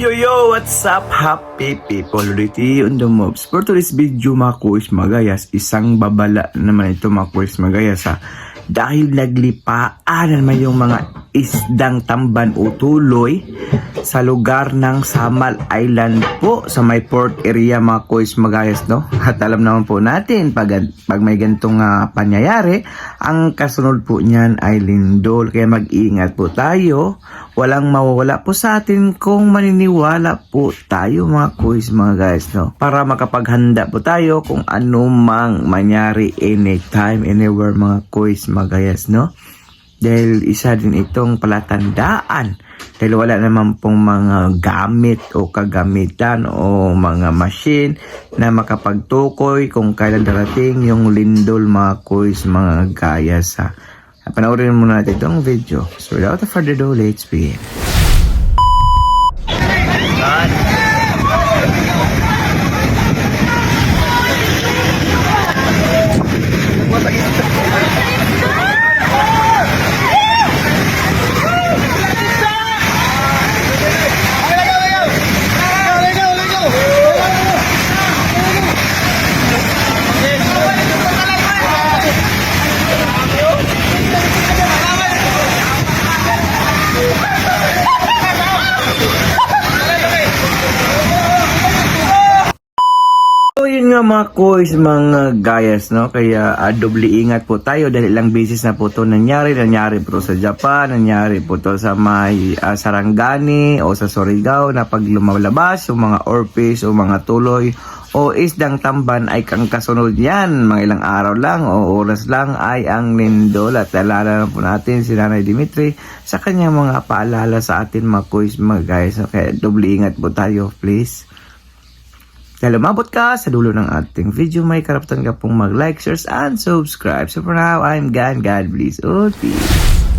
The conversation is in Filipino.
Yo, what's up, happy people? Already on the moves. For today's video, mga kuis magayas, isang babala naman ito, mga kuis magayas, ha. Dahil naglipaan naman yung mga isdang tamban o tuloy sa lugar ng Samal Island po sa may port area, mga kuis magayas, no? At alam naman po natin, pag may ganitong panyayari, ang kasunod po niyan ay lindol. Kaya mag-iingat po tayo. Walang mawawala po sa atin kung maniniwala po tayo, mga kuis mga guys, no? Para makapaghanda po tayo kung ano mang manyari anytime, anywhere, mga kuis mga guys, no? Dahil isa din itong palatandaan. Dahil wala naman pong mga gamit o kagamitan o mga machine na makapagtukoy kung kailan darating yung lindol, mga kuis mga guys, ha. Panoorin muna natin itong video. So without further ado, let's begin. So yun nga, mga kuis mga gayas, no? Kaya doble ingat po tayo dahil ilang beses na po ito nangyari po sa Japan, nangyari po ito sa may Sarangani o sa Surigao na pag lumalabas yung mga orpis o mga tuloy o isdang tamban ay kang kasunod yan, mga ilang araw lang o oras lang ay ang lindol. At alala na po natin si Nanay Dimitri sa kanyang mga paalala sa atin, mga kuis mga guys. Okay, doble ingat po tayo, please. Dahil umabot ka sa dulo ng ating video, may karapatan ka pong mag-like, share, and subscribe. So for now, I'm God bless all. Peace.